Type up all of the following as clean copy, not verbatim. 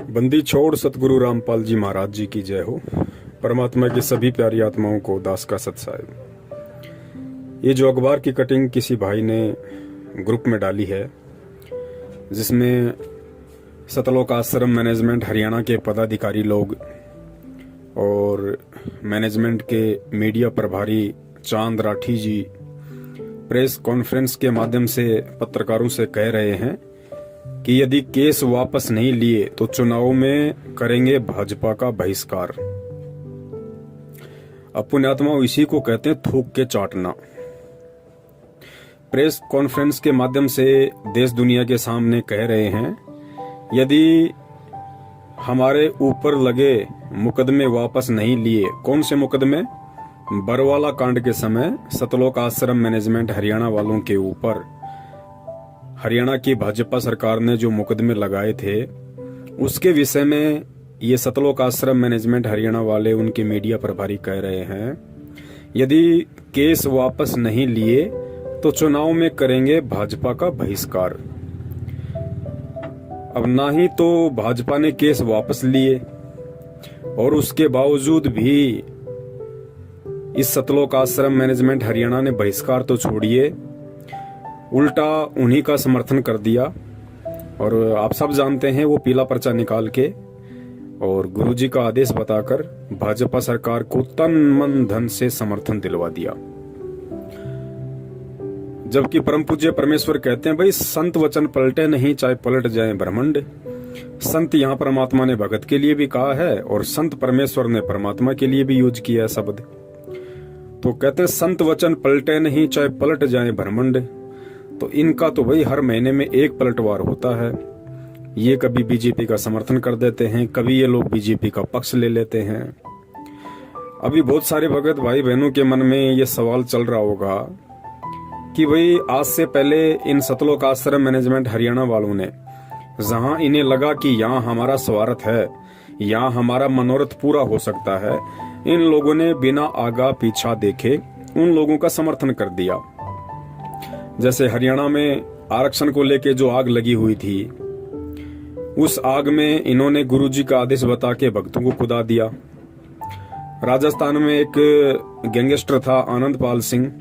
बंदी छोड़ सतगुरु रामपाल जी महाराज जी की जय हो। परमात्मा की सभी प्यारी आत्माओं को दास का सत्साहिब। ये जो अखबार की कटिंग किसी भाई ने ग्रुप में डाली है, जिसमें सतलोक आश्रम मैनेजमेंट हरियाणा के पदाधिकारी लोग और मैनेजमेंट के मीडिया प्रभारी चांद राठी जी प्रेस कॉन्फ्रेंस के माध्यम से पत्रकारों से कह रहे हैं कि यदि केस वापस नहीं लिए तो चुनाव में करेंगे भाजपा का बहिष्कार। अब पुण्यात्मा इसी को कहते हैं थूक के चाटना। प्रेस कॉन्फ्रेंस के माध्यम से देश दुनिया के सामने कह रहे हैं, यदि हमारे ऊपर लगे मुकदमे वापस नहीं लिए। कौन से मुकदमे? बरवाला कांड के समय सतलोक आश्रम मैनेजमेंट हरियाणा वालों के ऊपर हरियाणा की भाजपा सरकार ने जो मुकदमे लगाए थे, उसके विषय में ये सतलोक आश्रम मैनेजमेंट हरियाणा वाले, उनके मीडिया प्रभारी कह रहे हैं, यदि केस वापस नहीं लिए तो चुनाव में करेंगे भाजपा का बहिष्कार। अब ना ही तो भाजपा ने केस वापस लिए और उसके बावजूद भी इस सतलोक आश्रम मैनेजमेंट हरियाणा ने बहिष्कार तो छोड़िए, उल्टा उन्हीं का समर्थन कर दिया। और आप सब जानते हैं, वो पीला पर्चा निकाल के और गुरुजी का आदेश बताकर भाजपा सरकार को तन मन धन से समर्थन दिलवा दिया। जबकि परम पूज्य परमेश्वर कहते हैं, भाई संत वचन पलटे नहीं, चाहे पलट जाए ब्रह्मांड। संत यहाँ परमात्मा ने भगत के लिए भी कहा है और संत परमेश्वर ने परमात्मा के लिए भी यूज किया है शब्द। तो कहते हैं संत वचन पलटे नहीं, चाहे पलट जाए ब्रह्मांड। तो इनका तो भाई हर महीने में एक पलटवार होता है। ये कभी बीजेपी का समर्थन कर देते हैं, कभी ये लोग बीजेपी का पक्ष ले लेते हैं। अभी बहुत सारे भगत भाई बहनों के मन में ये सवाल चल रहा होगा कि भाई आज से पहले इन सतलोक आश्रम मैनेजमेंट हरियाणा वालों ने, जहां इन्हें लगा कि यहाँ हमारा स्वार्थ है, यहाँ हमारा मनोरथ पूरा हो सकता है, इन लोगों ने बिना आगा पीछा देखे उन लोगों का समर्थन कर दिया। जैसे हरियाणा में आरक्षण को लेके जो आग लगी हुई थी, उस आग में इन्होंने गुरुजी का आदेश बता के भक्तों को खुदा दिया। राजस्थान में एक गैंगस्टर था आनंद पाल सिंह,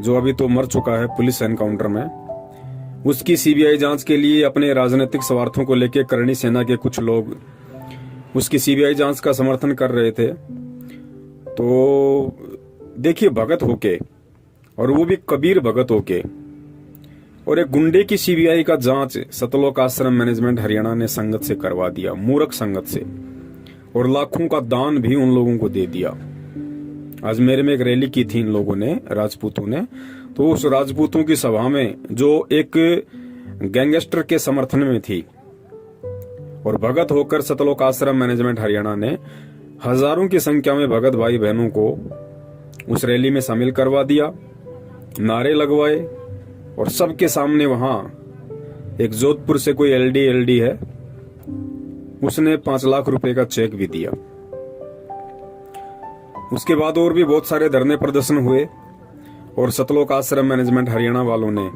जो अभी तो मर चुका है पुलिस एनकाउंटर में। उसकी सीबीआई जांच के लिए अपने राजनीतिक स्वार्थों को लेकर करणी सेना के कुछ लोग उसकी सीबीआई जांच का समर्थन कर रहे थे। तो देखिए, भगत होके, और वो भी कबीर भगत होके, और एक गुंडे की सीबीआई का जांच सतलोक आश्रम मैनेजमेंट हरियाणा ने संगत से करवा दिया, मूर्ख संगत से, और लाखों का दान भी उन लोगों को दे दिया। आज मेरे में एक रैली की थी इन लोगों ने, राजपूतों ने। तो उस राजपूतों की सभा में जो एक गैंगस्टर के समर्थन में थी, और भगत होकर सतलोक आश्रम मैनेजमेंट हरियाणा ने हजारों की संख्या में भगत भाई बहनों को उस रैली में शामिल करवा दिया, नारे लगवाए, और सबके सामने वहां एक जोधपुर से कोई एलडी है, उसने 5 लाख रुपए का चेक भी दिया। उसके बाद और भी बहुत सारे धरने प्रदर्शन हुए, और सतलोक आश्रम मैनेजमेंट हरियाणा वालों ने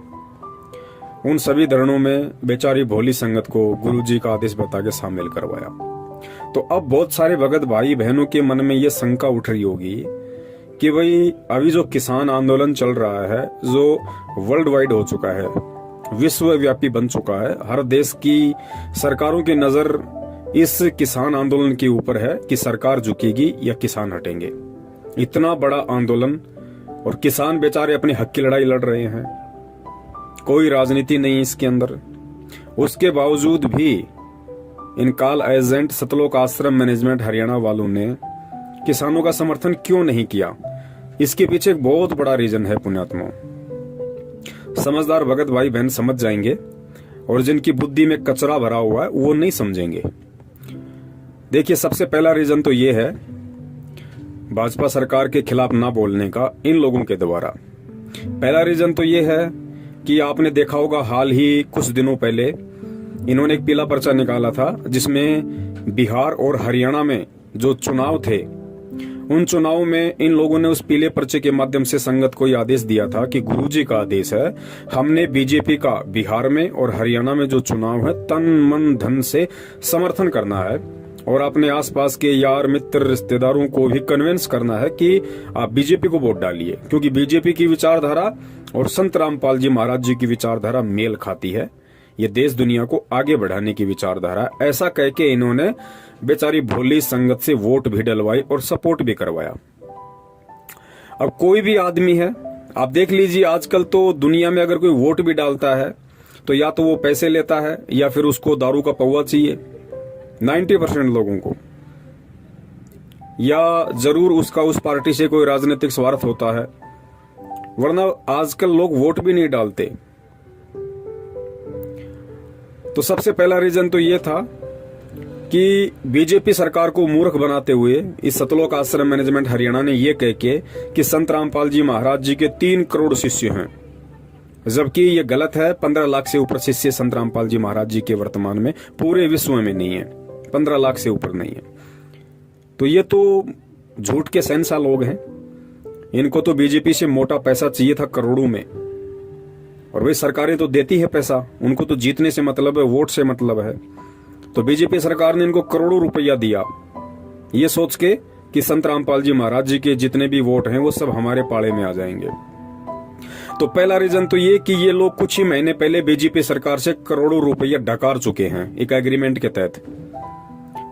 उन सभी धरनों में बेचारी भोली संगत को गुरुजी का आदेश बता के शामिल करवाया। तो अब बहुत सारे भगत भाई बहनों के मन में ये शंका उठ रही होगी कि भाई अभी जो किसान आंदोलन चल रहा है, जो वर्ल्ड वाइड हो चुका है, विश्वव्यापी बन चुका है, हर देश की सरकारों की नजर इस किसान आंदोलन के ऊपर है कि सरकार झुकेगी या किसान हटेंगे। इतना बड़ा आंदोलन, और किसान बेचारे अपने हक की लड़ाई लड़ रहे हैं, कोई राजनीति नहीं इसके अंदर। उसके बावजूद भी इन कॉल एजेंट सतलोक आश्रम मैनेजमेंट हरियाणा वालों ने किसानों का समर्थन क्यों नहीं किया? इसके पीछे एक बहुत बड़ा रीजन है पुण्यात्मा। समझदार भगत भाई बहन समझ जाएंगे, और जिनकी बुद्धि में कचरा भरा हुआ है वो नहीं समझेंगे। देखिए, सबसे पहला रीजन तो ये है भाजपा सरकार के खिलाफ ना बोलने का इन लोगों के द्वारा। पहला रीजन तो ये है कि आपने देखा होगा, हाल ही कुछ दिनों पहले इन्होंने एक पीला पर्चा निकाला था, जिसमें बिहार और हरियाणा में जो चुनाव थे उन चुनाव में इन लोगों ने उस पीले पर्चे के माध्यम से संगत को यह आदेश दिया था कि गुरुजी का आदेश है, हमने बीजेपी का बिहार में और हरियाणा में जो चुनाव है तन मन धन से समर्थन करना है और अपने आसपास के यार मित्र रिश्तेदारों को भी कन्विंस करना है कि आप बीजेपी को वोट डालिए, क्योंकि बीजेपी की विचारधारा और संत रामपाल जी महाराज जी की विचारधारा मेल खाती है। ये देश दुनिया को आगे बढ़ाने की विचारधारा। ऐसा कह के इन्होंने बेचारी भोली संगत से वोट भी डलवाई और सपोर्ट भी करवाया। अब कोई भी आदमी है, आप देख लीजिए, आजकल तो दुनिया में अगर कोई वोट भी डालता है तो या तो वो पैसे लेता है या फिर उसको दारू का पौवा चाहिए 90% लोगों को, या जरूर उसका उस पार्टी से कोई राजनीतिक स्वार्थ होता है, वरना आजकल लोग वोट भी नहीं डालते। तो सबसे पहला रीजन तो ये था कि बीजेपी सरकार को मूर्ख बनाते हुए इस सतलोक आश्रम मैनेजमेंट हरियाणा ने यह कह के कि संत रामपाल जी महाराज जी के 3 करोड़ शिष्य हैं, जबकि ये गलत है। 15 लाख से ऊपर शिष्य संत रामपाल जी महाराज जी के वर्तमान में पूरे विश्व में नहीं है, 15 लाख से ऊपर नहीं है। तो ये तो झूठ के शहंशाह लोग हैं। इनको तो बीजेपी से मोटा पैसा चाहिए था करोड़ों में, और वे सरकारें तो देती है पैसा, उनको तो जीतने से मतलब है, वोट से मतलब है। तो बीजेपी सरकार ने इनको करोड़ों रुपया दिया ये सोच के कि संत रामपाल जी महाराज जी के जितने भी वोट हैं वो सब हमारे पाले में आ जाएंगे। तो पहला रीजन तो ये कि ये लोग कुछ ही महीने पहले बीजेपी सरकार से करोड़ों रुपया डकार चुके हैं एक एग्रीमेंट के तहत।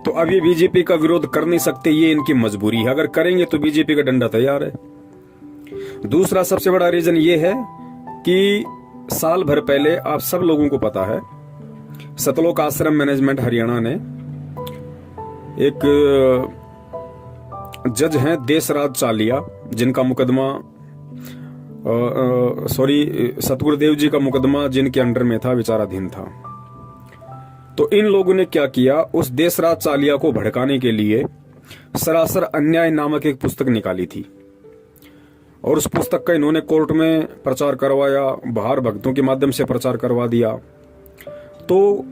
तो अब ये बीजेपी का विरोध कर नहीं सकते, ये इनकी मजबूरी है। अगर करेंगे तो बीजेपी का डंडा तैयार है। दूसरा सबसे बड़ा रीजन ये है कि साल भर पहले, आप सब लोगों को पता है, सतलोक आश्रम मैनेजमेंट हरियाणा ने एक जज हैं देशराज चालिया, जिनका मुकदमा सतगुरुदेव जी का मुकदमा जिनके अंडर में था, विचाराधीन था। तो इन लोगों ने क्या किया, उस देशराज चालिया को भड़काने के लिए सरासर अन्याय नामक एक पुस्तक निकाली थी, और उस पुस्तक का इन्होंने कोर्ट में प्रचार करवाया, बाहर भक्तों के माध्यम से प्रचार करवा दिया। तो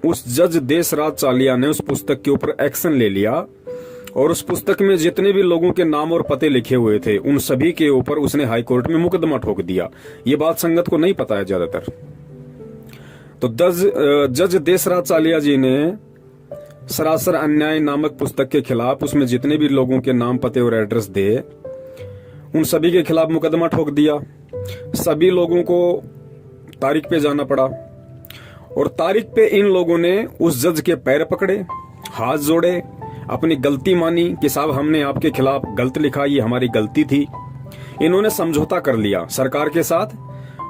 उस जज देशराज चालिया ने उस पुस्तक के ऊपर एक्शन ले लिया, और उस पुस्तक में जितने भी लोगों के नाम और पते लिखे हुए थे उन सभी के ऊपर उसने हाई कोर्ट में मुकदमा ठोक दिया। ये बात संगत को नहीं पता है ज्यादातर। तो जज देशराज चालिया जी ने सरासर अन्याय नामक पुस्तक के खिलाफ उसमें जितने भी लोगों के नाम पते और एड्रेस थे उन सभी के खिलाफ मुकदमा ठोक दिया। सभी लोगों को तारीख पे जाना पड़ा, और तारीख पे इन लोगों ने उस जज के पैर पकड़े, हाथ जोड़े, अपनी गलती मानी कि साहब हमने आपके खिलाफ गलत लिखा, ये हमारी गलती थी। इन्होंने समझौता कर लिया सरकार के साथ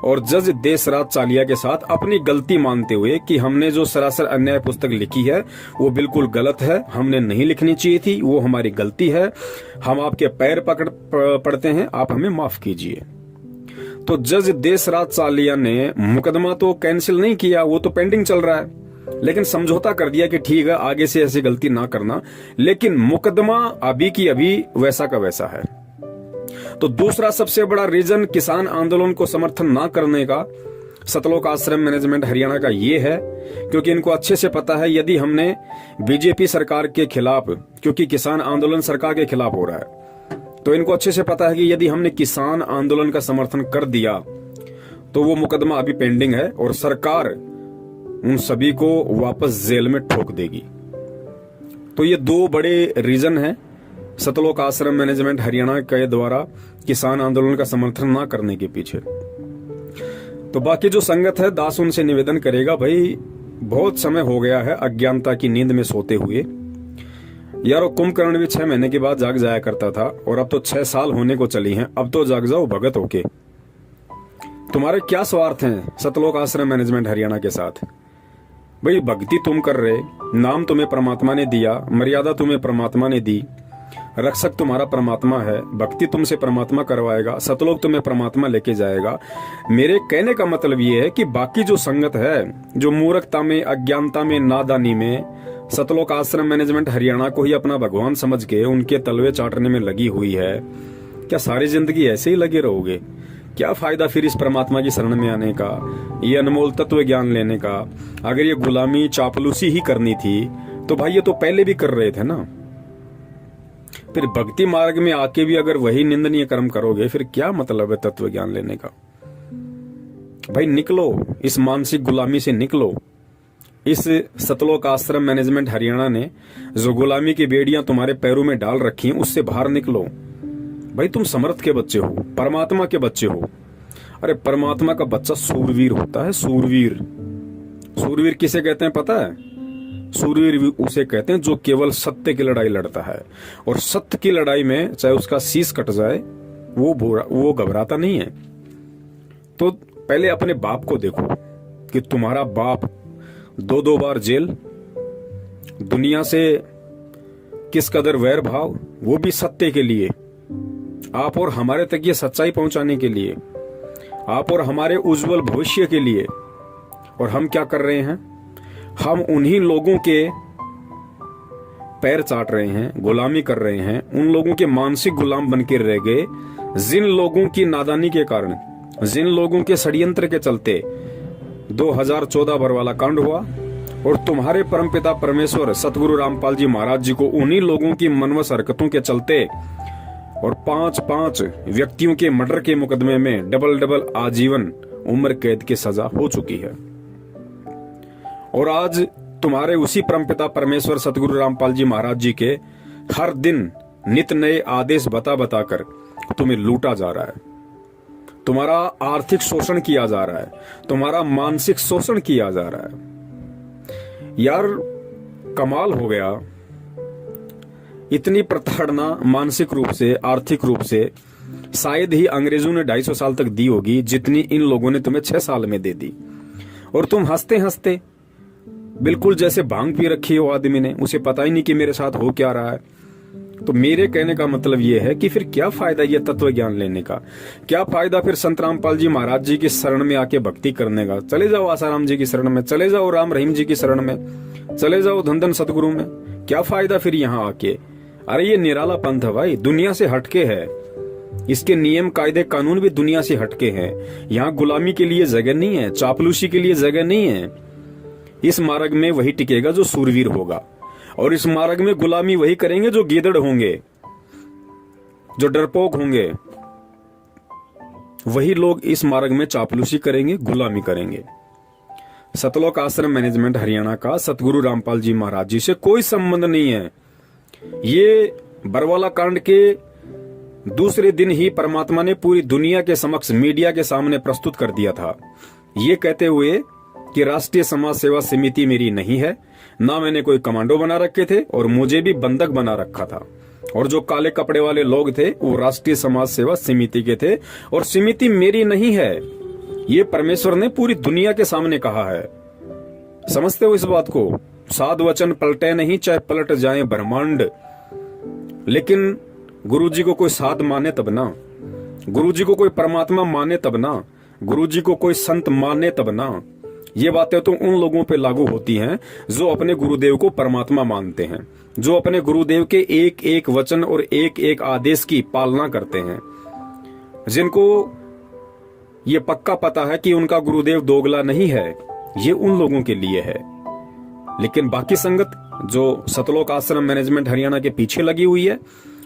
और जज देशराज चालिया के साथ, अपनी गलती मानते हुए कि हमने जो सरासर अन्याय पुस्तक लिखी है वो बिल्कुल गलत है, हमने नहीं लिखनी चाहिए थी, वो हमारी गलती है, हम आपके पैर पड़ते हैं, आप हमें माफ कीजिए। तो जज देशराज चालिया ने मुकदमा तो कैंसिल नहीं किया, वो तो पेंडिंग चल रहा है, लेकिन समझौता कर दिया कि ठीक है आगे से ऐसी गलती ना करना, लेकिन मुकदमा अभी की अभी वैसा का वैसा है। तो दूसरा सबसे बड़ा रीजन किसान आंदोलन को समर्थन ना करने का सतलोक आश्रम मैनेजमेंट हरियाणा का ये है, क्योंकि इनको अच्छे से पता है यदि हमने बीजेपी सरकार के खिलाफ, क्योंकि किसान आंदोलन सरकार के खिलाफ हो रहा है, तो इनको अच्छे से पता है कि यदि हमने किसान आंदोलन का समर्थन कर दिया तो वो मुकदमा अभी पेंडिंग है और सरकार उन सभी को वापस जेल में ठोक देगी। तो ये 2 बड़े रीजन हैं सतलोक आश्रम मैनेजमेंट हरियाणा के द्वारा किसान आंदोलन का समर्थन ना करने के पीछे। तो बाकी जो संगत है, दास उनसे निवेदन करेगा, भाई बहुत समय हो गया है अज्ञानता की नींद में सोते हुए। यारो कुंभकर्ण भी 6 महीने के बाद जाग जाया करता था, और अब तो 6 साल होने को चली हैं, अब तो जाग जाओ भगत होके। तुम्हारे क्या स्वार्थ हैं सतलोक आश्रम मैनेजमेंट हरियाणा के साथ? भाई भक्ति तुम कर रहे, नाम तुम्हें परमात्मा ने दिया, मर्यादा तुम्हें परमात्मा ने दी, रक्षक तुम्हारा परमात्मा है, भक्ति तुमसे परमात्मा करवाएगा, सतलोक तुम्हें परमात्मा लेके जाएगा। मेरे कहने का मतलब ये है कि बाकी जो संगत है, जो मूर्खता में, अज्ञानता में, नादानी में सतलोक आश्रम मैनेजमेंट हरियाणा को ही अपना भगवान समझ के उनके तलवे चाटने में लगी हुई है, क्या सारी जिंदगी ऐसे ही लगे रहोगे? क्या फायदा फिर इस परमात्मा की शरण में आने का, ये अनमोल तत्व ज्ञान लेने का? अगर ये गुलामी चापलूसी ही करनी थी तो भाई ये तो पहले भी कर रहे थे ना। फिर भक्ति मार्ग में आके भी अगर वही निंदनीय कर्म करोगे, फिर क्या मतलब है तत्व ज्ञान लेने का? भाई निकलो, इस मानसिक गुलामी से निकलो। इस सतलोक आश्रम मैनेजमेंट हरियाणा ने जो गुलामी की बेड़ियां तुम्हारे पैरों में डाल रखी हैं, उससे बाहर निकलो। भाई तुम समर्थ के बच्चे हो, परमात्मा के बच्चे हो। अरे परमात्मा का बच्चा सूरवीर होता है, सूरवीर। सूरवीर किसे कहते हैं पता है? सूरवीर उसे कहते हैं जो केवल सत्य की लड़ाई लड़ता है, और सत्य की लड़ाई में चाहे उसका शीश कट जाए वो घबराता नहीं है। तो पहले अपने बाप को देखो कि तुम्हारा बाप 2-2 बार जेल, दुनिया से किस कदर वैर भाव, वो भी सत्य के लिए, आप और हमारे तक ये सच्चाई पहुंचाने के लिए, आप और हमारे उज्जवल भविष्य के लिए। और हम क्या कर रहे हैं? हम उन्हीं लोगों के पैर चाट रहे हैं, गुलामी कर रहे हैं, उन लोगों के मानसिक गुलाम बन के रह गए जिन लोगों की नादानी के कारण, जिन लोगों के षड्यंत्र के चलते 2014 बरवाला कांड हुआ। और तुम्हारे परमपिता परमेश्वर सतगुरु रामपाल जी महाराज जी को उन्हीं लोगों की मनवस हरकतों के चलते और 5-5 व्यक्तियों के मर्डर के मुकदमे में डबल आजीवन उम्र कैद की सजा हो चुकी है। और आज तुम्हारे उसी परमपिता परमेश्वर सतगुरु रामपाल जी महाराज जी के हर दिन नित नए आदेश बताकर तुम्हें लूटा जा रहा है, तुम्हारा आर्थिक शोषण किया जा रहा है, तुम्हारा मानसिक शोषण किया जा रहा है। यार कमाल हो गया। इतनी प्रताड़ना मानसिक रूप से, आर्थिक रूप से शायद ही अंग्रेजों ने 250 साल तक दी होगी जितनी इन लोगों ने तुम्हें 6 साल में दे दी। और तुम हंसते हंसते बिल्कुल जैसे भांग पी रखी हो आदमी ने, उसे पता ही नहीं कि मेरे साथ हो क्या रहा है। तो मेरे कहने का मतलब यह है कि फिर क्या फायदा ये तत्व ज्ञान लेने का? क्या फायदा फिर संत रामपाल जी महाराज जी की शरण में आके भक्ति करने का? चले जाओ आसाराम जी की शरण में, चले जाओ राम रहीम जी की शरण में, चले जाओ धन सतगुरु में। क्या फायदा फिर यहाँ आके? अरे ये निराला पंथ है भाई, दुनिया से हटके है। इसके नियम कायदे कानून भी दुनिया से हटके हैं। यहाँ गुलामी के लिए जगह नहीं है, चापलूसी के लिए जगह नहीं है। इस मार्ग में वही टिकेगा जो सूरवीर होगा, और इस मार्ग में गुलामी वही करेंगे जो गीदड़ होंगे, जो डरपोक होंगे। वही लोग इस मार्ग में चापलूसी करेंगे, गुलामी करेंगे। सतलोक आश्रम मैनेजमेंट हरियाणा का सतगुरु रामपाल जी महाराज जी से कोई संबंध नहीं है। ये बरवाला कांड के दूसरे दिन ही परमात्मा ने पूरी दुनिया के समक्ष मीडिया के सामने प्रस्तुत कर दिया था, ये कहते हुए कि राष्ट्रीय समाज सेवा समिति मेरी नहीं है, ना मैंने कोई कमांडो बना रखे थे और मुझे भी बंधक बना रखा था। और जो काले कपड़े वाले लोग थे वो राष्ट्रीय समाज सेवा समिति के थे, और समिति मेरी नहीं है। ये परमेश्वर ने पूरी दुनिया के सामने कहा है। समझते हो इस बात को? साध वचन पलटे नहीं, चाहे पलट जाए ब्रह्मांड। लेकिन गुरुजी को कोई साध माने तब ना, गुरुजी को कोई परमात्मा माने तब ना, गुरुजी को कोई संत माने तब ना। ये बातें तो उन लोगों पे लागू होती हैं जो अपने गुरुदेव को परमात्मा मानते हैं, जो अपने गुरुदेव के एक एक वचन और एक एक आदेश की पालना करते हैं, जिनको ये पक्का पता है कि उनका गुरुदेव दोगला नहीं है। ये उन लोगों के लिए है। लेकिन बाकी संगत जो सतलोक आश्रम मैनेजमेंट हरियाणा के पीछे लगी हुई है,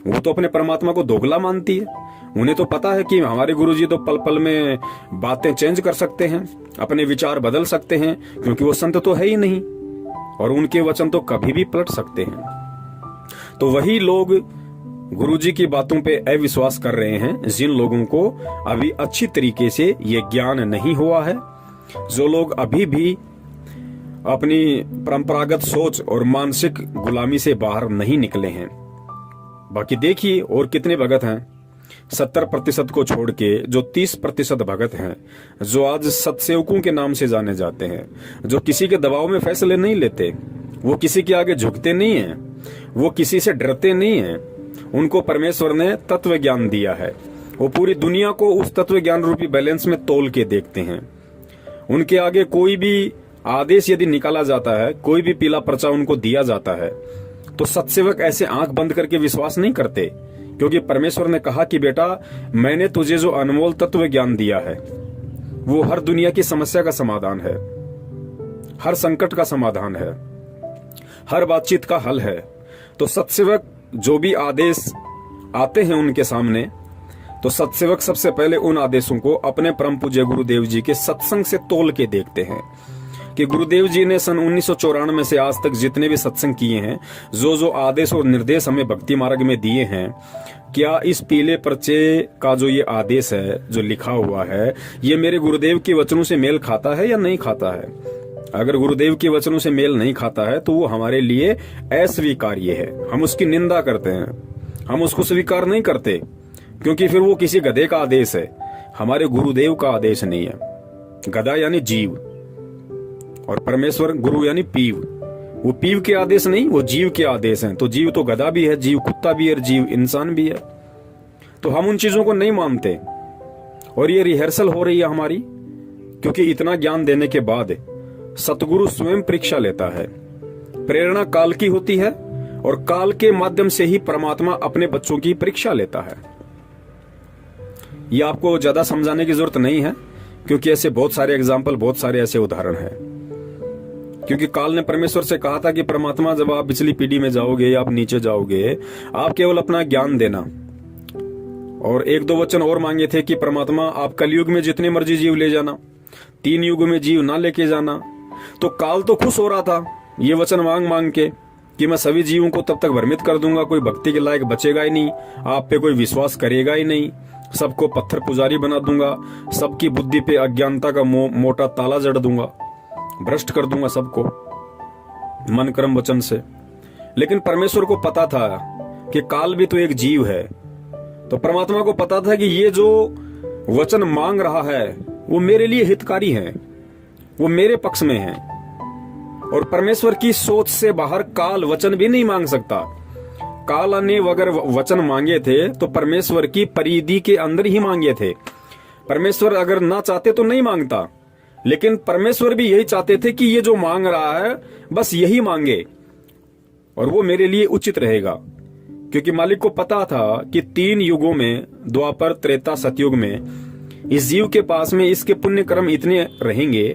वो तो अपने परमात्मा को दोगला मानती है। उन्हें तो पता है कि हमारे गुरुजी तो पल पल में बातें चेंज कर सकते हैं, अपने विचार बदल सकते हैं, क्योंकि वो संत तो है ही नहीं, और उनके वचन तो कभी भी पलट सकते हैं। तो वही लोग गुरुजी की बातों पे अविश्वास कर रहे हैं जिन लोगों को अभी अच्छी तरीके से ये ज्ञान नहीं हुआ है, जो लोग अभी भी अपनी परंपरागत सोच और मानसिक गुलामी से बाहर नहीं निकले हैं। बाकी देखिए और कितने भगत हैं 70% को छोड़ के, जो 30% भगत हैं, जो आज सत्सेवकों के नाम से जाने जाते हैं, जो किसी के दबाव में फैसले नहीं लेते, वो किसी के आगे झुकते नहीं हैं, वो किसी से डरते नहीं हैं। उनको परमेश्वर ने तत्व ज्ञान दिया है, वो पूरी दुनिया को उस तत्व ज्ञान रूपी बैलेंस में तोल के देखते हैं। उनके आगे कोई भी आदेश यदि निकाला जाता है, कोई भी पीला पर्चा उनको दिया जाता है, तो सत्सेवक ऐसे आंख बंद करके विश्वास नहीं करते, क्योंकि परमेश्वर ने कहा कि बेटा मैंने तुझे जो अनमोल तत्व ज्ञान दिया है वो हर दुनिया की समस्या का समाधान है, हर संकट का समाधान है, हर बातचीत का हल है। तो सत्सेवक जो भी आदेश आते हैं उनके सामने, तो सत्सेवक सबसे पहले उन आदेशों को अपने परम पूज्य गुरुदेव जी के सत्संग से तोल के देखते हैं कि गुरुदेव जी ने सन 1994 से आज तक जितने भी सत्संग किए हैं, जो आदेश और निर्देश हमें भक्ति मार्ग में दिए हैं, क्या इस पीले पर्चे का जो ये आदेश है, जो लिखा हुआ है, ये मेरे गुरुदेव के वचनों से मेल खाता है या नहीं खाता है। अगर गुरुदेव के वचनों से मेल नहीं खाता है तो वो हमारे लिए अस्वीकार्य है, हम उसकी निंदा करते हैं, हम उसको स्वीकार नहीं करते, क्योंकि फिर वो किसी गधे का आदेश है, हमारे गुरुदेव का आदेश नहीं है। गधा यानी जीव और परमेश्वर गुरु यानी पीव, वो पीव के आदेश नहीं, वो जीव के आदेश हैं। तो जीव तो गधा भी है, जीव कुत्ता भी है, जीव इंसान भी है। तो हम उन चीजों को नहीं मानते और ये रिहर्सल हो रही है हमारी, क्योंकि इतना ज्ञान देने के बाद सतगुरु स्वयं परीक्षा लेता है। प्रेरणा काल की होती है और काल के माध्यम से ही परमात्मा अपने बच्चों की परीक्षा लेता है। ये आपको ज्यादा समझाने की जरूरत नहीं है, क्योंकि ऐसे बहुत सारे एग्जाम्पल, बहुत सारे ऐसे उदाहरण हैं। क्योंकि काल ने परमेश्वर से कहा था कि परमात्मा, जब आप पिछली पीढ़ी में जाओगे या आप नीचे जाओगे, आप केवल अपना ज्ञान देना। और एक दो वचन और मांगे थे कि परमात्मा आप कलयुग में जितने मर्जी जीव ले जाना, 3 युग में जीव ना लेके जाना। तो काल तो खुश हो रहा था ये वचन मांग मांग के कि मैं सभी जीवों को तब तक भ्रमित कर दूंगा, कोई भक्ति के लायक बचेगा ही नहीं, आप पे कोई विश्वास करेगा ही नहीं, सबको पत्थर पुजारी बना दूंगा, सबकी बुद्धि पे अज्ञानता का मोटा ताला जड़ दूंगा, भ्रष्ट कर दूंगा सबको मन कर्म वचन से। लेकिन परमेश्वर को पता था कि काल भी तो एक जीव है। तो परमात्मा को पता था कि ये जो वचन मांग रहा है वो मेरे लिए हितकारी है, वो मेरे पक्ष में है। और परमेश्वर की सोच से बाहर काल वचन भी नहीं मांग सकता। काल ने अगर वचन मांगे थे तो परमेश्वर की परिधि के अंदर ही मांगे थे। परमेश्वर अगर ना चाहते तो नहीं मांगता, लेकिन परमेश्वर भी यही चाहते थे कि ये जो मांग रहा है बस यही मांगे और वो मेरे लिए उचित रहेगा। क्योंकि मालिक को पता था कि 3 युगों में, द्वापर, त्रेता, सतयुग में, इस जीव के पास में इसके पुण्य कर्म इतने रहेंगे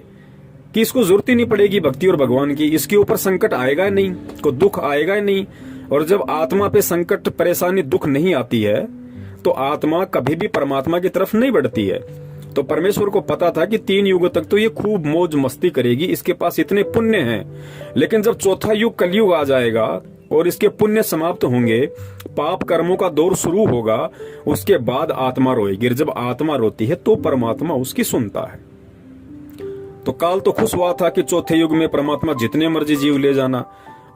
कि इसको जरूरत ही नहीं पड़ेगी भक्ति और भगवान की। इसके ऊपर संकट आएगा ही नहीं, कोई दुख आएगा ही नहीं। और जब आत्मा पे संकट, परेशानी, दुख नहीं आती है तो आत्मा कभी भी परमात्मा की तरफ नहीं बढ़ती है। तो परमेश्वर को पता था कि 3 युग तक तो ये खूब मौज मस्ती करेगी, इसके पास इतने पुण्य हैं। लेकिन जब चौथा युग कलयुग आ जाएगा और इसके पुण्य समाप्त होंगे, पाप कर्मों का दौर शुरू होगा, उसके बाद आत्मा रोएगी। जब आत्मा रोती है तो परमात्मा उसकी सुनता है। तो काल तो खुश हुआ था कि चौथे युग में परमात्मा जितने मर्जी जीव ले जाना,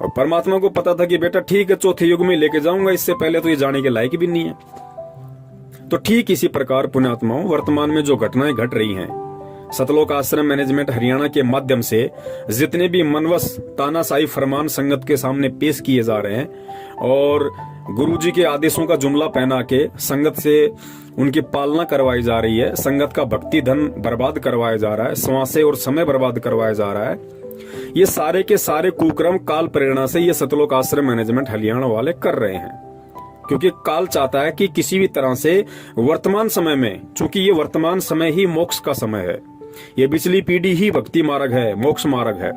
और परमात्मा को पता था कि बेटा ठीक है, चौथे युग में लेके जाऊंगा, इससे पहले तो ये जाने के लायक भी नहीं है। तो ठीक इसी प्रकार पुण्यात्माओं, वर्तमान में जो घटनाएं घट रही हैं, सतलोक आश्रम मैनेजमेंट हरियाणा के माध्यम से जितने भी मनवस तानाशाही फरमान संगत के सामने पेश किए जा रहे हैं और गुरुजी के आदेशों का जुमला पहना के संगत से उनकी पालना करवाई जा रही है, संगत का भक्ति धन बर्बाद करवाया जा रहा है, श्वासें और समय बर्बाद करवाया जा रहा है, ये सारे के सारे कुक्रम काल प्रेरणा से ये सतलोक आश्रम मैनेजमेंट हरियाणा वाले कर रहे हैं। क्योंकि काल चाहता है कि किसी भी तरह से वर्तमान समय में, चूंकि ये वर्तमान समय ही मोक्ष का समय है, ये पिछली पीढ़ी ही भक्ति मार्ग है, मोक्ष मार्ग है,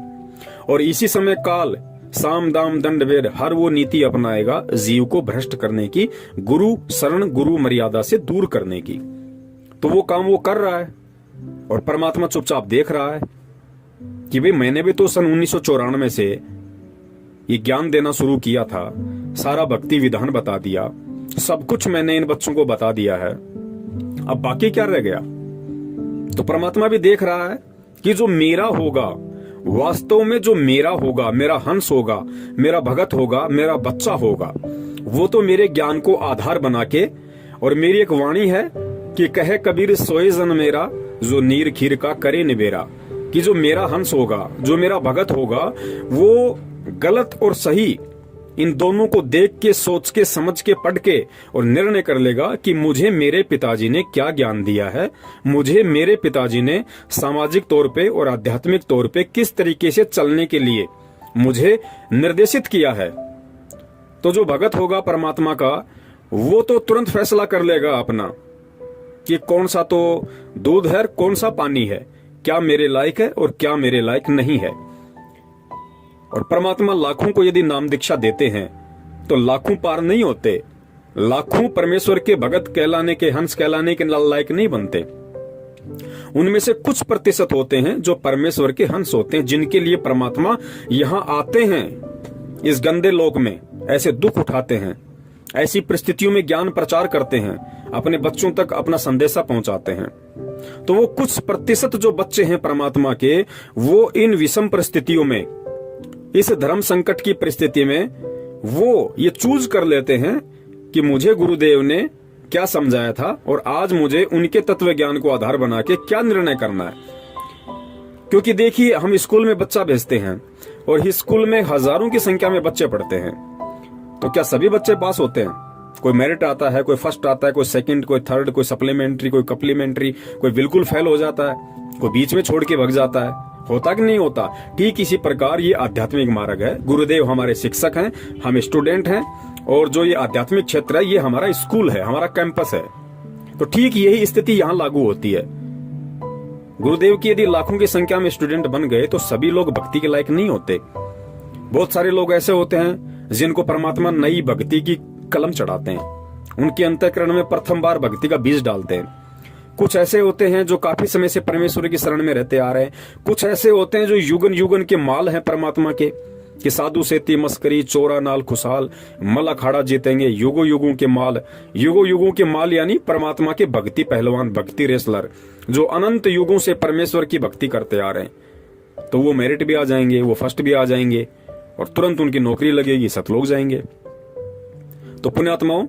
और इसी समय काल साम दाम दंड भेद हर वो नीति अपनाएगा जीव को भ्रष्ट करने की, गुरु शरण गुरु मर्यादा से दूर करने की। तो वो काम वो कर रहा है और परमात्मा चुपचाप देख रहा है कि भाई मैंने भी तो सन 1994 से ये ज्ञान देना शुरू किया था, सारा भक्ति विधान बता दिया, सब कुछ मैंने इन बच्चों को बता दिया है, अब बाकी क्या रह गया। तो परमात्मा भी देख रहा है कि जो मेरा होगा, वास्तव में जो मेरा होगा, मेरा हंस होगा, मेरा भगत होगा, मेरा बच्चा होगा, वो तो मेरे ज्ञान को आधार बना के, और मेरी एक वाणी है कि कहे कबीर सोए जन मेरा, जो नीर खीर का करे निबेरा, कि जो मेरा हंस होगा, जो मेरा भगत होगा, वो गलत और सही इन दोनों को देख के, सोच के, समझ के, पढ़ के और निर्णय कर लेगा कि मुझे मेरे पिताजी ने क्या ज्ञान दिया है, मुझे मेरे पिताजी ने सामाजिक तौर पे और आध्यात्मिक तौर पे किस तरीके से चलने के लिए मुझे निर्देशित किया है। तो जो भगत होगा परमात्मा का, वो तो तुरंत फैसला कर लेगा अपना कि कौन सा तो दूध है, कौन सा पानी है, क्या मेरे लायक है और क्या मेरे लायक नहीं है। और परमात्मा लाखों को यदि नाम दीक्षा देते हैं तो लाखों पार नहीं होते। लाखों परमेश्वर के भगत कहलाने के, हंस कहलाने के लायक नहीं बनते। उनमें से कुछ प्रतिशत होते हैं जो परमेश्वर के हंस होते हैं, जिनके लिए परमात्मा यहां आते हैं, इस गंदे लोक में ऐसे दुख उठाते हैं, ऐसी परिस्थितियों में ज्ञान प्रचार करते हैं, अपने बच्चों तक अपना संदेशा पहुंचाते हैं। तो वो कुछ प्रतिशत जो बच्चे हैं परमात्मा के, वो इन विषम परिस्थितियों में, इस धर्म संकट की परिस्थिति में, वो ये चूज कर लेते हैं कि मुझे गुरुदेव ने क्या समझाया था और आज मुझे उनके तत्व ज्ञान को आधार बना के क्या निर्णय करना है। क्योंकि देखिए, हम स्कूल में बच्चा भेजते हैं और इस स्कूल में हजारों की संख्या में बच्चे पढ़ते हैं, तो क्या सभी बच्चे पास होते हैं? कोई मेरिट आता है, कोई फर्स्ट आता है, कोई सेकंड, कोई थर्ड, कोई सप्लीमेंट्री, कोई कप्लीमेंट्री, कोई बिल्कुल फेल हो जाता है, कोई बीच में छोड़ के भग जाता है। होता कि नहीं होता? ठीक इसी प्रकार ये आध्यात्मिक मार्ग है। गुरुदेव हमारे शिक्षक हैं, हम स्टूडेंट हैं, और जो ये आध्यात्मिक क्षेत्र है ये हमारा स्कूल है, हमारा कैंपस है। तो ठीक यही स्थिति यहाँ लागू होती है। गुरुदेव की यदि लाखों की संख्या में स्टूडेंट बन गए तो सभी लोग भक्ति के लायक नहीं होते। बहुत सारे लोग ऐसे होते हैं जिनको परमात्मा नई भक्ति की कलम चढ़ाते हैं, उनके अंतःकरण में प्रथम बार भक्ति का बीज डालते हैं। कुछ ऐसे होते हैं जो काफी समय से परमेश्वर की शरण में रहते आ रहे हैं। कुछ ऐसे होते हैं जो युगन युगन के माल हैं परमात्मा के, कि साधु सेती मस्करी चोरा नाल खुशहाल मल अखाड़ा जीतेंगे, युगों युगों के माल। युगों युगों के माल यानी परमात्मा के भक्ति पहलवान, भक्ति रेसलर, जो अनंत युगों से परमेश्वर की भक्ति करते आ रहे हैं। तो वो मेरिट भी आ जाएंगे, वो फर्स्ट भी आ जाएंगे और तुरंत उनकी नौकरी लगेगी, सतलोक जाएंगे। तो पुण्यात्माओं,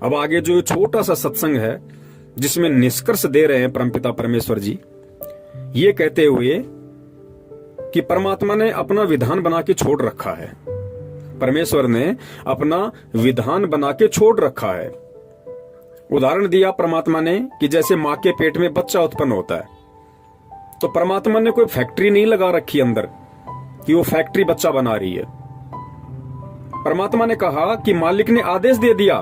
अब आगे जो छोटा सा सत्संग है जिसमें निष्कर्ष दे रहे हैं परमपिता परमेश्वर जी, ये कहते हुए कि परमात्मा ने अपना विधान बना के छोड़ रखा है। परमेश्वर ने अपना विधान बना के छोड़ रखा है। उदाहरण दिया परमात्मा ने कि जैसे मां के पेट में बच्चा उत्पन्न होता है, तो परमात्मा ने कोई फैक्ट्री नहीं लगा रखी अंदर कि वो फैक्ट्री बच्चा बना रही है। परमात्मा ने कहा कि मालिक ने आदेश दे दिया,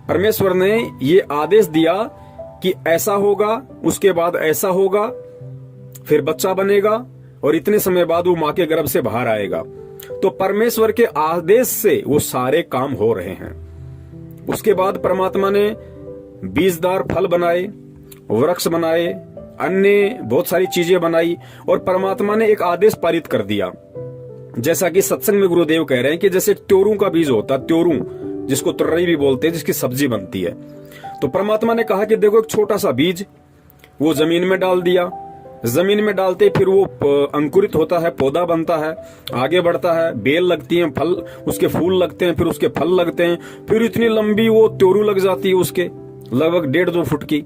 परमेश्वर ने ये आदेश दिया कि ऐसा होगा, उसके बाद ऐसा होगा, फिर बच्चा बनेगा और इतने समय बाद वो मां के गर्भ से बाहर आएगा। तो परमेश्वर के आदेश से वो सारे काम हो रहे हैं। उसके बाद परमात्मा ने बीजदार फल बनाए, वृक्ष बनाए, अन्य बहुत सारी चीजें बनाई और परमात्मा ने एक आदेश पारित कर दिया। जैसा कि सत्संग में गुरुदेव कह रहे हैं कि जैसे त्योरू का बीज होता, त्योरू जिसको तुर्रई भी बोलते हैं, जिसकी सब्जी बनती है। तो परमात्मा ने कहा कि देखो एक छोटा सा बीज वो जमीन में डाल दिया, जमीन में डालते फिर वो अंकुरित होता है, पौधा बनता है, आगे बढ़ता है, बेल लगती है, फल, उसके फूल लगते हैं, फिर उसके फल लगते हैं, फिर इतनी लंबी वो त्योरू लग जाती है उसके, लगभग 1.5-2 फुट की।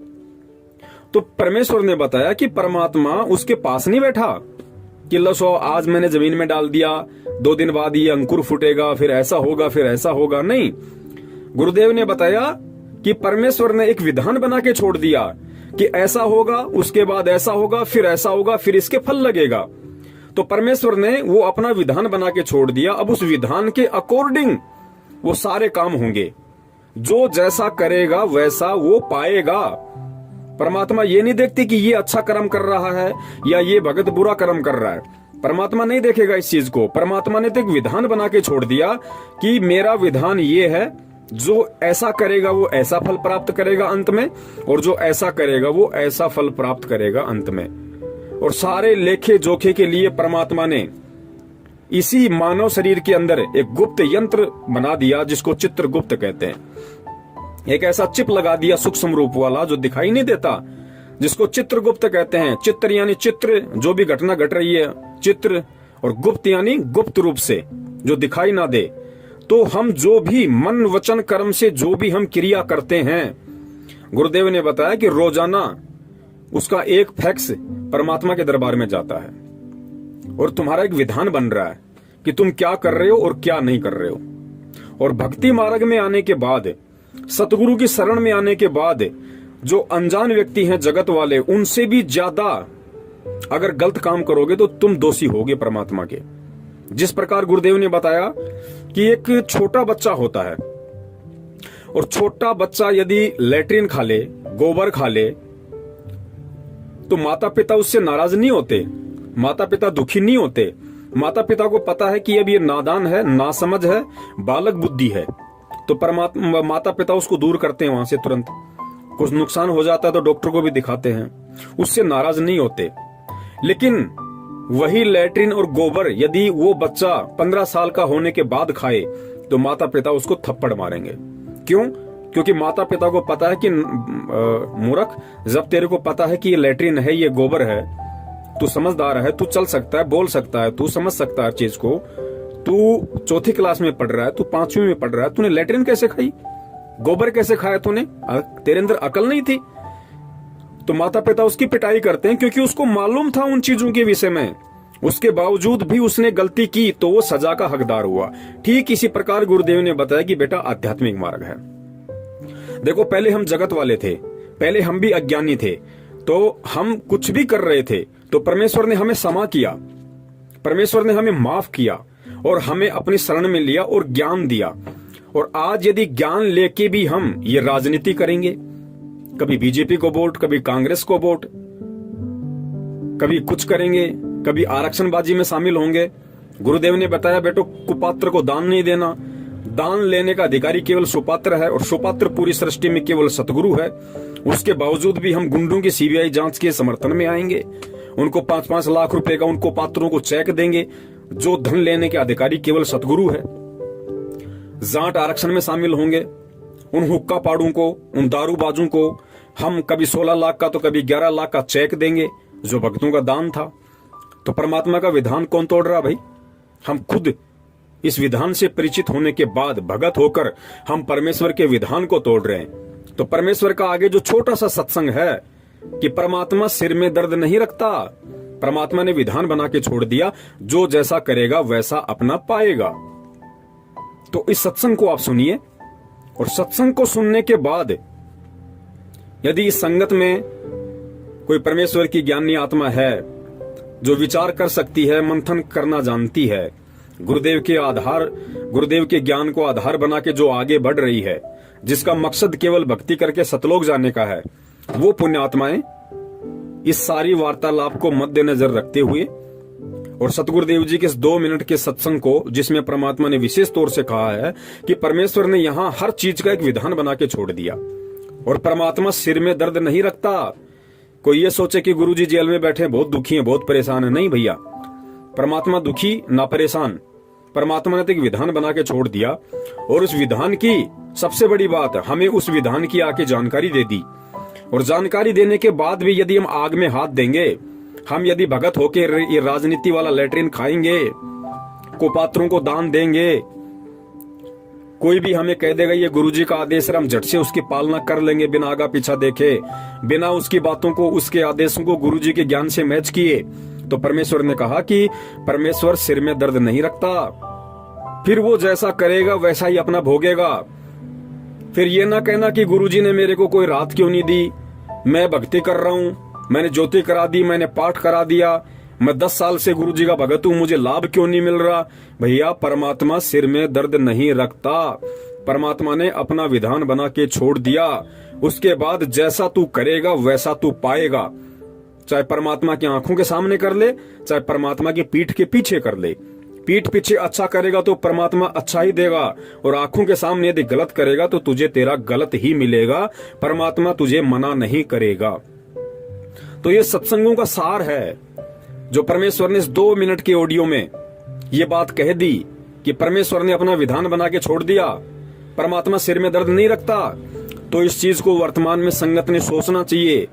तो परमेश्वर ने बताया कि परमात्मा उसके पास नहीं बैठा कि लो आज मैंने जमीन में डाल दिया, 2 दिन बाद ये अंकुर फूटेगा, फिर ऐसा होगा, फिर ऐसा होगा। नहीं, गुरुदेव ने बताया कि परमेश्वर ने एक विधान बना के छोड़ दिया कि ऐसा होगा, उसके बाद ऐसा होगा, फिर ऐसा होगा, फिर इसके फल लगेगा। तो परमेश्वर ने वो अपना विधान बना के छोड़ दिया। अब उस विधान के अकॉर्डिंग वो सारे काम होंगे। जो जैसा करेगा वैसा वो पाएगा। परमात्मा ये नहीं देखती कि ये अच्छा कर्म कर रहा है या ये भगत बुरा कर्म कर रहा है। परमात्मा नहीं देखेगा इस चीज को। परमात्मा ने तो एक विधान बना के छोड़ दिया कि मेरा विधान ये है, जो ऐसा करेगा वो ऐसा फल प्राप्त करेगा अंत में, और जो ऐसा करेगा वो ऐसा फल प्राप्त करेगा अंत में। और सारे लेखे जोखे के लिए परमात्मा ने इसी मानव शरीर के अंदर एक गुप्त यंत्र बना दिया जिसको चित्रगुप्त कहते हैं। एक ऐसा चिप लगा दिया सूक्ष्म रूप वाला जो दिखाई नहीं देता, जिसको चित्रगुप्त कहते हैं। चित्र यानी चित्र, जो भी घटना घट रही है चित्र, और गुप्त यानी गुप्त रूप से जो दिखाई ना दे। तो हम जो भी मन वचन कर्म से जो भी हम क्रिया करते हैं, गुरुदेव ने बताया कि रोजाना उसका एक फैक्स परमात्मा के दरबार में जाता है और तुम्हारा एक विधान बन रहा है कि तुम क्या कर रहे हो और क्या नहीं कर रहे हो। और भक्ति मार्ग में आने के बाद, सतगुरु की शरण में आने के बाद, जो अनजान व्यक्ति हैं जगत वाले, उनसे भी ज्यादा अगर गलत काम करोगे तो तुम दोषी होगे परमात्मा के। जिस प्रकार गुरुदेव ने बताया कि एक छोटा बच्चा होता है और छोटा बच्चा यदि लैट्रिन खा ले, गोबर खा ले, तो माता पिता उससे नाराज नहीं होते, माता पिता दुखी नहीं होते। माता पिता को पता है कि अब ये नादान है, नासमझ है, बालक बुद्धि है, तो परमात्मा माता पिता उसको दूर करते हैं वहां से तुरंत। कुछ नुकसान हो जाता है तो डॉक्टर को भी दिखाते हैं, उससे नाराज नहीं होते। लेकिन वही लैट्रिन और गोबर यदि वो बच्चा 15 साल का होने के बाद खाए तो माता पिता उसको थप्पड़ मारेंगे। क्यों? क्योंकि माता पिता को पता है कि मूर्ख, जब तेरे को पता है कि ये लैट्रिन है, ये गोबर है, तू समझदार है, तू चल सकता है, बोल सकता है, तू समझ सकता है चीज को, तू चौथी क्लास में पढ़ रहा है, तू 5वीं में पढ़ रहा है, तूने लैट्रिन कैसे खाई, गोबर कैसे खाया तूने, तेरे अंदर अकल नहीं थी? तो माता पिता उसकी पिटाई करते हैं क्योंकि उसको मालूम था उन चीजों के विषय में, उसके बावजूद भी उसने गलती की तो वो सजा का हकदार हुआ। ठीक इसी प्रकार गुरुदेव ने बताया कि बेटा आध्यात्मिक मार्ग है। देखो, पहले हम जगत वाले थे, पहले हम भी अज्ञानी थे, तो हम कुछ भी कर रहे थे तो परमेश्वर ने हमें क्षमा किया, परमेश्वर ने हमें माफ किया और हमें अपनी शरण में लिया और ज्ञान दिया। और आज यदि ज्ञान लेके भी हम ये राजनीति करेंगे, कभी बीजेपी को वोट, कभी कांग्रेस को वोट, कभी कुछ करेंगे, कभी आरक्षणबाजी में शामिल होंगे। गुरुदेव ने बताया बेटो, कुपात्र को दान नहीं देना, दान लेने का अधिकारी केवल सुपात्र है और सुपात्र पूरी सृष्टि में केवल सतगुरु है। उसके बावजूद भी हम गुंडों की सीबीआई जांच के समर्थन में आएंगे, उनको 5-5 लाख रुपए का उनको पात्रों को चेक देंगे। जो धन लेने के अधिकारी केवल सतगुरु है। जाट आरक्षण में शामिल होंगे, उन हुक्का पाड़ों को, उन दारूबाजों को हम कभी 16 लाख का तो कभी 11 लाख का चेक देंगे जो भक्तों का दान था। तो परमात्मा का विधान कौन तोड़ रहा भाई? हम खुद इस विधान से परिचित होने के बाद भगत होकर हम परमेश्वर के विधान को तोड़ रहे हैं। तो परमेश्वर का आगे जो छोटा सा सत्संग है कि परमात्मा सिर में दर्द नहीं रखता, परमात्मा ने विधान बना के छोड़ दिया, जो जैसा करेगा वैसा अपना पाएगा। तो इस सत्संग को आप सुनिए, और सत्संग को सुनने के बाद यदि इस संगत में कोई परमेश्वर की ज्ञानी आत्मा है जो विचार कर सकती है, मंथन करना जानती है, गुरुदेव के ज्ञान को आधार बना के जो आगे बढ़ रही है, जिसका मकसद केवल भक्ति करके सतलोक जाने का है, वो पुण्यात्माएं इस सारी वार्तालाप को मद्देनजर रखते हुए और सतगुरुदेव जी के इस 2 मिनट के सत्संग को, जिसमें परमात्मा ने विशेष तौर से कहा है कि परमेश्वर ने यहाँ हर चीज का एक विधान बना के छोड़ दिया और परमात्मा सिर में दर्द नहीं रखता। कोई ये सोचे कि गुरुजी जेल में बैठे बहुत दुखी हैं, बहुत परेशान है, नहीं भैया, परमात्मा दुखी ना परेशान। परमात्मा ने तो एक विधान बना के छोड़ दिया और उस विधान की सबसे बड़ी बात, हमें उस विधान की आके जानकारी दे दी। और जानकारी देने के बाद भी यदि हम आग में हाथ देंगे, हम यदि भगत होके ये राजनीति वाला लैट्रिन खाएंगे, कुपात्रों को दान देंगे, कोई भी हमें कह देगा ये गुरुजी का आदेश है, हम झट से उसकी पालना कर लेंगे बिना आगा पीछा देखे, बिना उसकी बातों को, उसके आदेशों को गुरुजी के ज्ञान से मैच किए, तो परमेश्वर ने कहा कि परमेश्वर सिर में दर्द नहीं रखता, फिर वो जैसा करेगा वैसा ही अपना भोगेगा। फिर ये ना कहना कि गुरुजी ने मेरे को कोई राहत क्यों नहीं दी, मैं भक्ति कर रहा हूँ, मैंने ज्योति करा दी, मैंने पाठ करा दिया, मैं 10 साल से गुरुजी का भगत हूँ, मुझे लाभ क्यों नहीं मिल रहा। भैया, परमात्मा सिर में दर्द नहीं रखता, परमात्मा ने अपना विधान बना के छोड़ दिया, उसके बाद जैसा तू करेगा वैसा तू पाएगा। चाहे परमात्मा की आंखों के सामने कर ले, चाहे परमात्मा की पीठ के पीछे कर ले। पीठ पीछे अच्छा करेगा तो परमात्मा अच्छा ही देगा, और आंखों के सामने यदि गलत करेगा तो तुझे तेरा गलत ही मिलेगा, परमात्मा तुझे मना नहीं करेगा। तो ये सत्संगों का सार है जो परमेश्वर ने इस 2 मिनट के ऑडियो में ये बात कह दी कि परमेश्वर ने अपना विधान बना के छोड़ दिया, परमात्मा सिर में दर्द नहीं रखता। तो इस चीज को वर्तमान में संगत ने सोचना चाहिए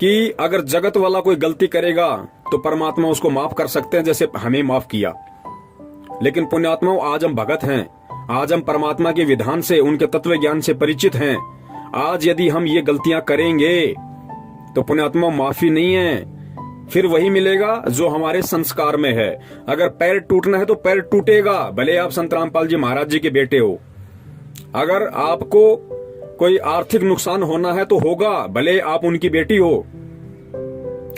कि अगर जगत वाला कोई गलती करेगा तो परमात्मा उसको माफ कर सकते हैं, जैसे हमें माफ किया। लेकिन पुण्यात्माओं, आज हम भगत हैं, आज हम परमात्मा के विधान से, उनके तत्व ज्ञान से परिचित हैं। आज यदि हम ये गलतियां करेंगे तो पुण्यात्माओं माफी नहीं है, फिर वही मिलेगा जो हमारे संस्कार में है। अगर पैर टूटना है तो पैर टूटेगा, भले आप संत रामपाल जी महाराज जी के बेटे हो। अगर आपको कोई आर्थिक नुकसान होना है तो होगा, भले आप उनकी बेटी हो।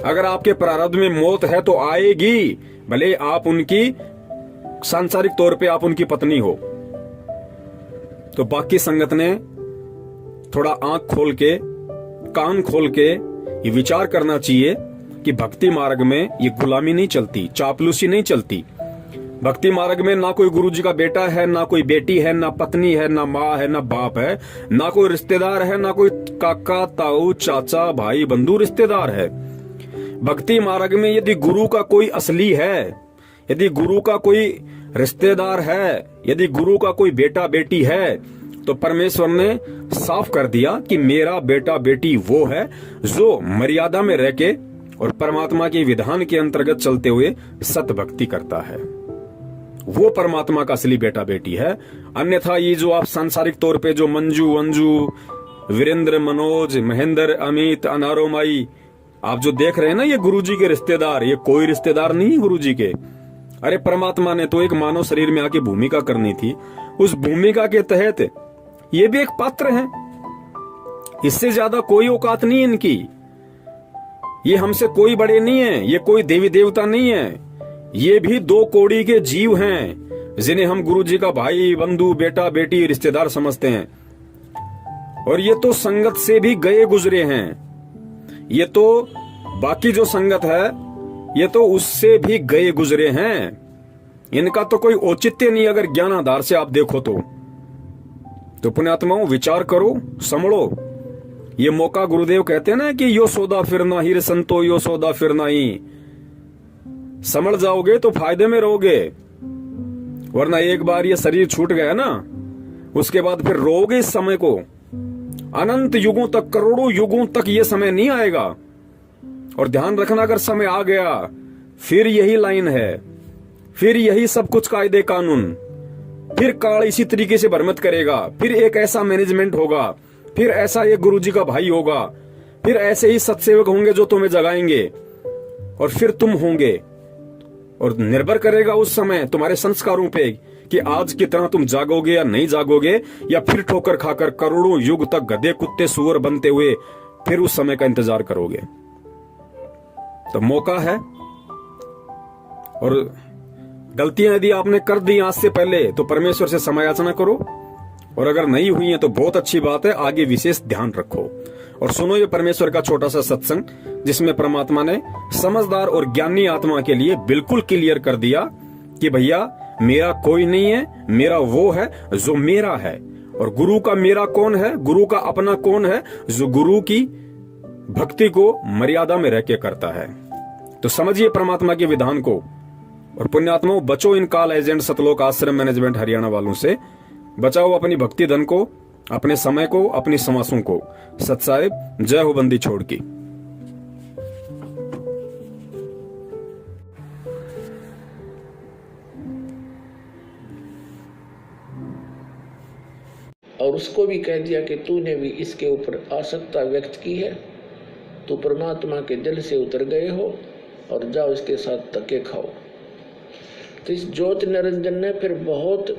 अगर आपके प्रारब्ध में मौत है तो आएगी, भले आप उनकी सांसारिक तौर पे आप उनकी पत्नी हो। तो बाकी संगत ने थोड़ा आंख खोल के, कान खोल के ये विचार करना चाहिए कि भक्ति मार्ग में ये गुलामी नहीं चलती, चापलूसी नहीं चलती। भक्ति मार्ग में ना कोई गुरु जी का बेटा है, ना कोई बेटी है, ना पत्नी है, ना माँ है, ना बाप है, ना कोई रिश्तेदार है, ना कोई काका ताऊ चाचा भाई बंधु रिश्तेदार है। भक्ति मार्ग में यदि गुरु का कोई असली है, यदि गुरु का कोई रिश्तेदार है, यदि गुरु का कोई बेटा बेटी है, तो परमेश्वर ने साफ कर दिया कि मेरा बेटा बेटी वो है जो मर्यादा में रह के और परमात्मा के विधान के अंतर्गत चलते हुए सत भक्ति करता है। वो परमात्मा का असली बेटा बेटी है। अन्यथा ये जो आप सांसारिक तौर पे जो मंजू अंजू वीरेंद्र मनोज महेंद्र अमित अनारोमाई आप जो देख रहे हैं ना, ये गुरुजी के रिश्तेदार, ये कोई रिश्तेदार नहीं है गुरुजी के। अरे परमात्मा ने तो एक मानव शरीर में आके भूमिका करनी थी, उस भूमिका के तहत ये भी एक पात्र हैं, इससे ज्यादा कोई औकात नहीं है इनकी। ये हमसे कोई बड़े नहीं है, ये कोई देवी देवता नहीं है, ये भी दो कौड़ी के जीव हैं जिन्हें हम गुरुजी का भाई बंधु बेटा बेटी रिश्तेदार समझते हैं। और ये तो संगत से भी गए गुजरे हैं, ये तो बाकी जो संगत है ये तो उससे भी गए गुजरे हैं। इनका तो कोई औचित्य नहीं अगर ज्ञान आधार से आप देखो तो पुण्यात्माओं विचार करो, संभलो। ये मौका गुरुदेव कहते हैं ना कि यो सौदा फिर ना ही रे संतो, यो सौदा फिर ना ही। समझ जाओगे तो फायदे में रहोगे, वरना एक बार ये शरीर छूट गया ना, उसके बाद फिर रोगे इस समय को। अनंत युगों तक, करोड़ों युगों तक ये समय नहीं आएगा। और ध्यान रखना, अगर समय आ गया फिर यही लाइन है, फिर यही सब कुछ कायदे कानून, फिर काल इसी तरीके से भ्रमित करेगा, फिर एक ऐसा मैनेजमेंट होगा, फिर ऐसा एक गुरुजी का भाई होगा, फिर ऐसे ही सत्सेवक होंगे जो तुम्हें जगाएंगे, और फिर तुम होंगे। और निर्भर करेगा उस समय तुम्हारे संस्कारों पे कि आज की तरह तुम जागोगे या नहीं जागोगे, या फिर ठोकर खाकर करोड़ों युग तक गधे कुत्ते सुअर बनते हुए फिर उस समय का इंतजार करोगे। तो मौका है। और गलतियां यदि आपने कर दी आज से पहले तो परमेश्वर से क्षमा याचना करो, और अगर नहीं हुई है तो बहुत अच्छी बात है, आगे विशेष ध्यान रखो। और सुनो ये परमेश्वर का छोटा सा सत्संग, जिसमें परमात्मा ने समझदार और ज्ञानी आत्मा के लिए बिल्कुल क्लियर कर दिया कि भैया मेरा कोई नहीं है, मेरा वो है जो मेरा है। और गुरु का मेरा कौन है, गुरु का अपना कौन है, जो गुरु की भक्ति को मर्यादा में रह के करता है। तो समझिए परमात्मा के विधान को। और पुण्यात्माओं, बचो इन काल एजेंट सतलोक आश्रम मैनेजमेंट हरियाणा वालों से, बचाओ अपनी भक्ति धन को, अपने समय को, अपनी समासों को। सत साहिब, जय हो बंदी छोड़ की। और उसको भी कह दिया कि तूने भी इसके ऊपर आसक्ता व्यक्त की है, तो परमात्मा के दिल से उतर गए हो और जाओ इसके साथ धक्के खाओ। तो इस ज्योति निरंजन ने फिर बहुत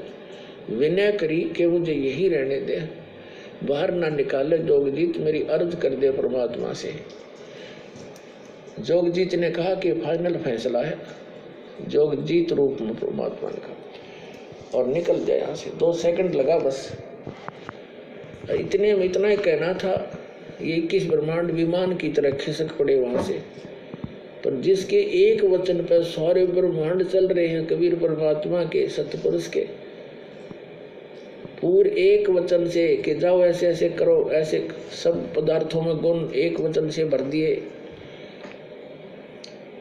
विनय करी कि मुझे यही रहने दे, बाहर ना निकाले जोगजीत, मेरी अर्ज कर दे परमात्मा से। जोगजीत ने कहा कि फाइनल फैसला है, जोगजीत रूप में परमात्मा ने कहा, और निकल जाए यहाँ से। 2 सेकंड लगा बस। इतने में इतना ही कहना था, ये 21 ब्रह्मांड विमान की तरह खिसक पड़े वहां से। पर जिसके एक वचन पर सारे ब्रह्मांड चल रहे हैं, कबीर परमात्मा के सतपुरुष के पूरे एक वचन से कि जाओ ऐसे ऐसे करो, ऐसे सब पदार्थों में गुण एक वचन से भर दिए।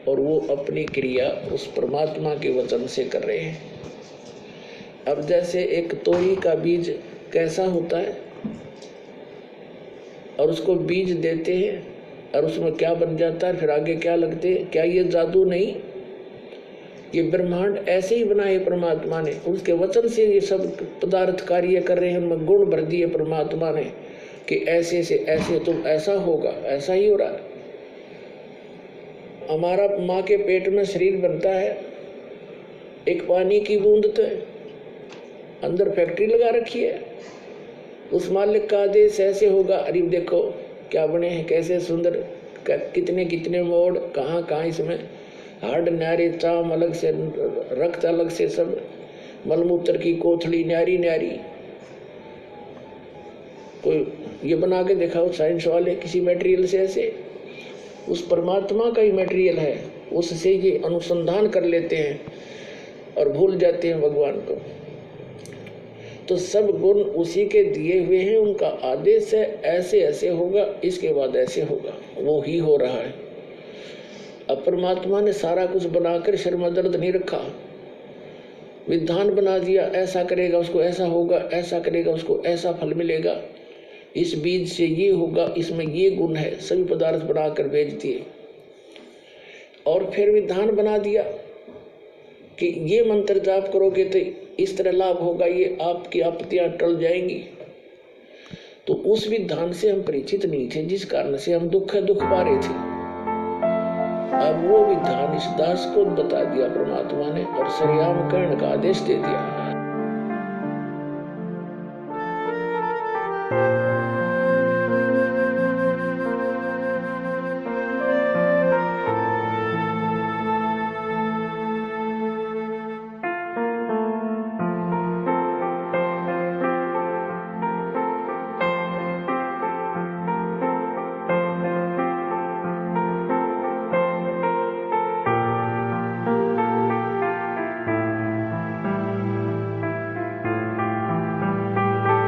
और वो अपनी क्रिया उस परमात्मा के वचन से कर रहे हैं। अब जैसे एक तोरी का बीज कैसा होता है, और उसको बीज देते हैं और उसमें क्या बन जाता है, फिर आगे क्या लगते हैं, क्या ये जादू नहीं? ये ब्रह्मांड ऐसे ही बनाए परमात्मा ने, उसके वचन से ये सब पदार्थ कार्य कर रहे हैं, उनमें गुण भर दिए परमात्मा ने कि ऐसे से ऐसे तुम ऐसा होगा, ऐसा ही हो रहा है। हमारा माँ के पेट में शरीर बनता है, एक पानी की बूंद तो है, अंदर फैक्ट्री लगा रखी है, उस मालिक का आदेश ऐसे होगा। अरे देखो क्या बने हैं, कैसे सुंदर, कितने कितने मोड़, कहाँ कहाँ इसमें हार्ड न्यारी, चाम अलग से, रक्त अलग से, सब मलमूत्र की कोथड़ी न्यारी न्यारी। कोई ये बना के दिखाओ साइंस वाले किसी मटेरियल से, ऐसे उस परमात्मा का ही मटेरियल है, उससे ये अनुसंधान कर लेते हैं। और भूल जाते हैं भगवान को। तो सब गुण उसी के दिए हुए हैं, उनका आदेश है ऐसे ऐसे होगा, इसके बाद ऐसे होगा, वो ही हो रहा है। अब परमात्मा ने सारा कुछ बनाकर सिर में दर्द नहीं रखा, विधान बना दिया, ऐसा करेगा उसको ऐसा होगा, ऐसा करेगा उसको ऐसा फल मिलेगा, इस बीज से ये होगा, इसमें ये गुण है, सभी पदार्थ बनाकर भेज दिए। और फिर विधान बना दिया कि ये मंत्र जाप करोगे तो इस तरह लाभ होगा, ये आपकी आपत्तियां टल जाएंगी। तो उस विधान से हम परिचित नहीं थे, जिस कारण से हम दुख पा रहे थे। अब वो विधान इस दास को बता दिया परमात्मा ने और श्रीराम कर्ण का आदेश दे दिया।